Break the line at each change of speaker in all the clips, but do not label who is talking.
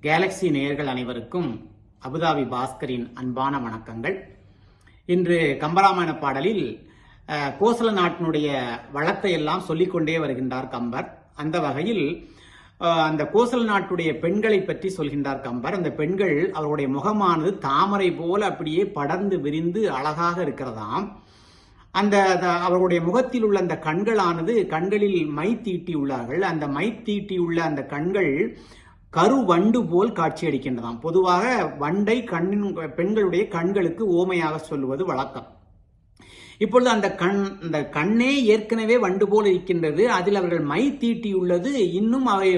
Galaxy நேயர்கள் அனைவருக்கும் Abu Dhabi பாஸ்கரின் அன்பான வணக்கங்கள். இன்று கம்பராமாயண பாடலில் கோசல நாட்டினுடைய வளத்தை எல்லாம் சொல்லிக்கொண்டே வருகின்றார் கம்பர். அந்த வகையில் அந்த கோசல நாட்டுடைய பெண்களை பற்றி சொல்கின்றார் கம்பர். அந்த பெண்கள் அவருடைய முகமானது தாமரை போல அப்படியே படர்ந்து விரிந்து அழகாக இருக்கிறதாம். அந்த அவருடைய முகத்தில் உள்ள அந்த கண்களானது கண்களில் மை தீட்டியுள்ளார்கள். அந்த மை தீட்டியுள்ள அந்த கண்கள் கருவண்டு போல் காட்சியளிக்கின்றதாம். பொதுவாக வண்டை பெண்களுடைய கண்களுக்கு ஓமையாக சொல்லுவது வழக்கம். இப்பொழுது அந்த கண்ணே ஏற்கனவே வண்டு போல இருக்கின்றது. அதில் அவர்கள் மை தீட்டியுள்ளது இன்னும் அவை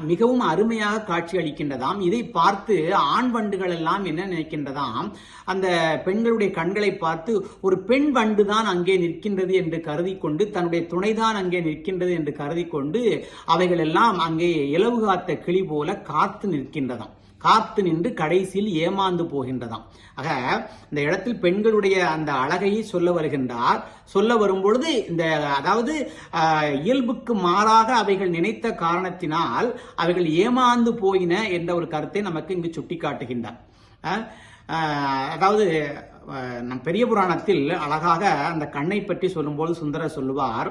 மிகவும் அருமையாக காட்சி அளிக்கின்றதாம். இதை பார்த்து ஆண் வண்டுகள் எல்லாம் என்ன நினைக்கின்றதாம், அந்த பெண்களுடைய கண்களை பார்த்து ஒரு பெண் வண்டு தான் அங்கே நிற்கின்றது என்று கருதி கொண்டு, தன்னுடைய துணைதான் அங்கே நிற்கின்றது என்று கருதி கொண்டு அவைகள் எல்லாம் அங்கே இலவு காத்த கிளி போல காத்து நிற்கின்றதாம். காத்து நின்று கடைசியில் ஏமாந்து போகின்றதாம். ஆக இந்த இடத்தில் பெண்களுடைய அந்த அழகையை சொல்ல வரும்பொழுது அதாவது இயல்புக்கு மாறாக அவைகள் நினைத்த காரணத்தினால் அவைகள் ஏமாந்து போயின என்ற ஒரு கருத்தை நமக்கு இங்கு சுட்டி காட்டுகின்றார். அதாவது நம் பெரிய புராணத்தில் அழகாக அந்த கண்ணை பற்றி சொல்லும்போது சுந்தரர் சொல்லுவார்,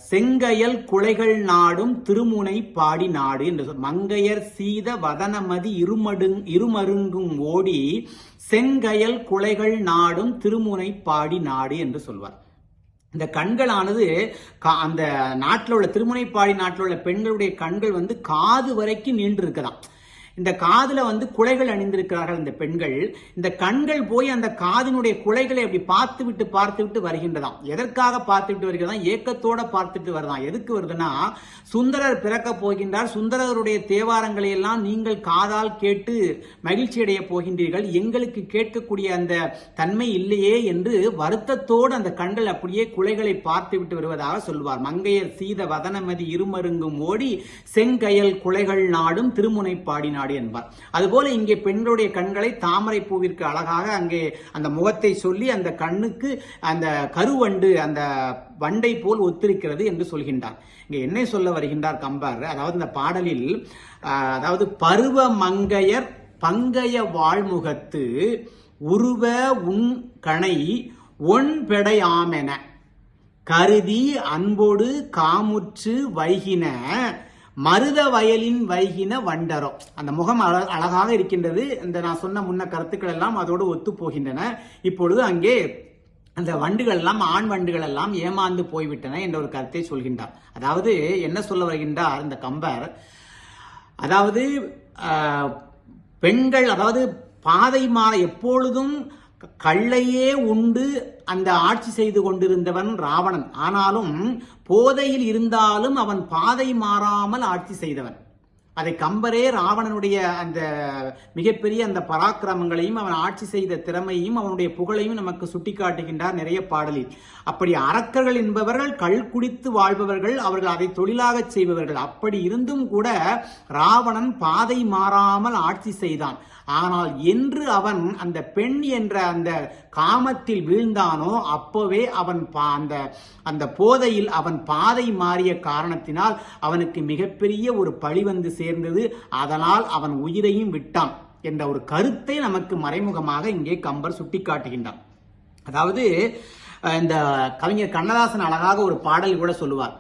செங்கையல் குலைகள் நாடும் திருமுனை பாடி நாடு என்று மங்கையர் சீத வதனமதி இருமருங்கும் ஓடி செங்கையல் குலைகள் நாடும் திருமுனை பாடி நாடு என்று சொல்வார். இந்த கண்களானது அந்த நாட்டில் உள்ள திருமுனைப்பாடி நாட்டில் உள்ள பெண்களுடைய கண்கள் காது வரைக்கும் நீண்டு இருக்கலாம். இந்த காதுல குலைகள் அணிந்திருக்கிறார்கள் இந்த பெண்கள். இந்த கண்கள் போய் அந்த காதினுடைய குலைகளை அப்படி பார்த்து விட்டு வருகின்றதாம். எதற்காக பார்த்துவிட்டு வருகிறதாம்? ஏக்கத்தோட பார்த்துட்டு வருதான். எதுக்கு வருதுன்னா, சுந்தரர் பிறக்க போகின்றார், சுந்தரருடைய தேவாரங்களை எல்லாம் நீங்கள் காதால் கேட்டு மகிழ்ச்சி அடைய போகின்றீர்கள், எங்களுக்கு கேட்கக்கூடிய அந்த தன்மை இல்லையே என்று வருத்தத்தோடு அந்த கண்கள் அப்படியே குலைகளை பார்த்து விட்டு வருவதாக சொல்வார். மங்கையர் சீத வதனமதி இருமருங்கும் ஓடி செங்கயல் குலைகள் நாடும் திருமுனை பாடி நாடு என்பார். அதுபோல இங்கே பெண்களுடைய கண்களை தாமரை பூவிற்கு அழகாக அங்கே அந்த முகத்தை சொல்லி அந்த கண்ணுக்கு அந்த கருவண்டு அந்த வண்டை போல் ஒத்திருக்கிறது என்று சொல்கின்றார். இங்கே என்ன சொல்ல வருகின்றார் கம்பர்? அதாவது இந்த பாடலில் அதாவது பருவ மங்கையர் பங்கைய வாழ்முகத்து உருவ உன் கணை ஒன் பெடை ஆமென கருதி அன்போடு காமுற்று வைகின மருத வயலின் வைகின வண்டரோ. அந்த முகம் அழகாக இருக்கின்றது. இந்த நான் சொன்ன முன்ன கருத்துக்கள் எல்லாம் அதோடு ஒத்து போகின்றன. இப்பொழுது அங்கே அந்த வண்டுகள் எல்லாம் ஆண் வண்டுகள் எல்லாம் ஏமாந்து போய்விட்டன என்ற ஒரு கருத்தை சொல்கின்றார். அதாவது என்ன சொல்ல வருகின்றார் இந்த கம்பர்? அதாவது பெண்கள், அதாவது பாதை மாற எப்பொழுதும் கள்ளையே உண்டு அந்த ஆட்சி செய்து கொண்டிருந்தவன் ராவணன். ஆனாலும் போதையில் இருந்தாலும் அவன் பாதை மாறாமல் ஆட்சி செய்தவன். அதை கம்பரே ராவணனுடைய அந்த மிகப்பெரிய அந்த பராக்கிரமங்களையும் அவன் ஆட்சி செய்த திறமையும் அவனுடைய புகழையும் நமக்கு சுட்டி காட்டுகின்றார் நிறைய பாடலில். அப்படி அரக்கர்கள் என்பவர்கள் கள் குடித்து வாழ்பவர்கள், அவர்கள் அதை தொழிலாக செய்பவர்கள். அப்படி இருந்தும் கூட ராவணன் பாதை மாறாமல் ஆட்சி செய்தான். ஆனால் என்று அவன் அந்த பெண் என்ற அந்த காமத்தில் வீழ்ந்தானோ அப்போவே அவன் அந்த போதையில் அவன் பாதை மாறிய காரணத்தினால் அவனுக்கு மிகப்பெரிய ஒரு பழி சேர்ந்தது. அதனால் அவன் உயிரையும் விட்டான் என்ற ஒரு கருத்தை நமக்கு மறைமுகமாக இங்கே கம்பர் சுட்டிக்காட்டுகின்றான். அதாவது இந்த கவிஞர் கண்ணதாசன் அழகாக ஒரு பாடல் கூட சொல்லுவார்,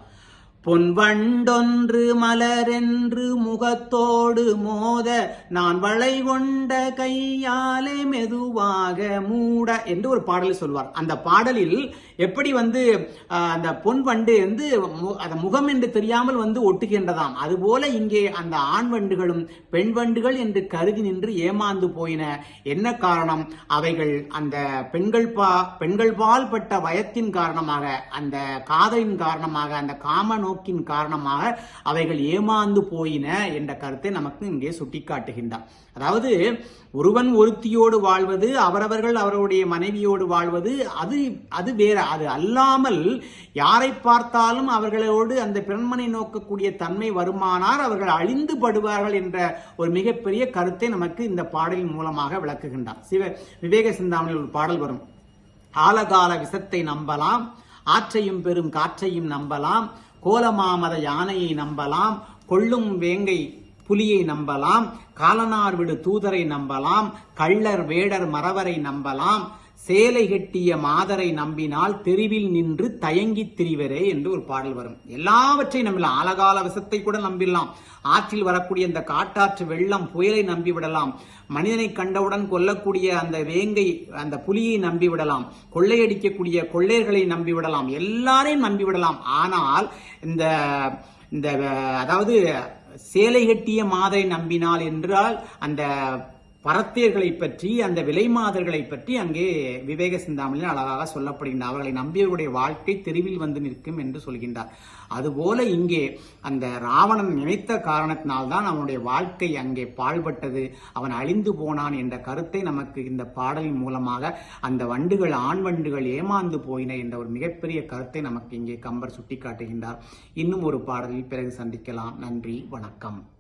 பொன்வண்டொன்று மலரென்று முகத்தோடு மோத நான் வளை கொண்ட கையாலே மெதுவாக மூட என்று ஒரு பாடலை சொல்வார். அந்த பாடலில் எப்படி அந்த பொன் வண்டு அந்த முகம் என்று தெரியாமல் ஒட்டுகின்றதாம். அதுபோல இங்கே அந்த ஆண் வண்டுகளும் பெண் வண்டுகள் என்று கருதி நின்று ஏமாந்து போயின. என்ன காரணம்? அவைகள் அந்த பெண்கள் பால் பட்ட வயத்தின் காரணமாக, அந்த காதலின் காரணமாக, அந்த காம நோக்கின் காரணமாக அவைகள் ஏமாந்து போயின என்ற கருத்தை நமக்கு இங்கே சுட்டிக்காட்டுகின்றார். அதாவது ஒருவன் ஒருத்தியோடு வாழ்வது, அவரவர்கள் அவருடைய மனைவியோடு வாழ்வது அது வேற. அது அல்லாமல் யாரை பார்த்தாலும் அவர்களோடு அந்த பெண்மனை நோக்கக்கூடிய தன்மை வருமானார் அவர்கள் அழிந்து படுவார்கள் என்ற ஒரு மிகப்பெரிய கருத்தை நமக்கு இந்த பாடலின் மூலமாக விளக்குகின்றார். விவேக சிந்தாமணியில் ஒரு பாடல் வரும், ஆலகால விஷத்தை நம்பலாம், ஆற்றையும் பெரும் காற்றையும் நம்பலாம், கோலமாமத யானையை நம்பலாம், கொள்ளும் வேங்கை புலியை நம்பலாம், காலனார் விடு தூதரை நம்பலாம், கள்ளர் வேடர் மறவரை நம்பலாம், சேலை கட்டிய மாதரை நம்பினால் தெருவில் நின்று தயங்கி திரிவரே என்று ஒரு பாடல் வரும். எல்லாவற்றையும் நம்பலாம். ஆலகால விஷத்தை கூட நம்பிடலாம். ஆற்றில் வரக்கூடிய அந்த காட்டாற்று வெள்ளம் புயலை நம்பிவிடலாம். மனிதனை கண்டவுடன் கொல்லக்கூடிய அந்த வேங்கை அந்த புலியை நம்பிவிடலாம். கொள்ளையடிக்கக்கூடிய கொள்ளையர்களை நம்பிவிடலாம். எல்லாரையும் நம்பிவிடலாம். ஆனால் இந்த இந்த அதாவது சேலை கட்டிய மாதரை நம்பினால் என்றால் அந்த பரத்தேர்களை பற்றி, அந்த விலை மாதர்களை பற்றி அங்கே விவேக சிந்தாமணியில் அழகாக சொல்லப்படுகின்றார். அவர்களை நம்பியவருடைய வாழ்க்கை தெருவில் வந்து நிற்கும் என்று சொல்கின்றார். அதுபோல இங்கே அந்த ராவணன் நினைத்த காரணத்தினால்தான் அவனுடைய வாழ்க்கை அங்கே பாழ்பட்டது, அவன் அழிந்து போனான் என்ற கருத்தை நமக்கு இந்த பாடலின் மூலமாக அந்த வண்டுகள், ஆண் வண்டுகள் ஏமாந்து போயின என்ற ஒரு மிகப்பெரிய கருத்தை நமக்கு இங்கே கம்பர் சுட்டிக்காட்டுகின்றார். இன்னும் ஒரு பாடலில் பிறகு சந்திக்கலாம். நன்றி, வணக்கம்.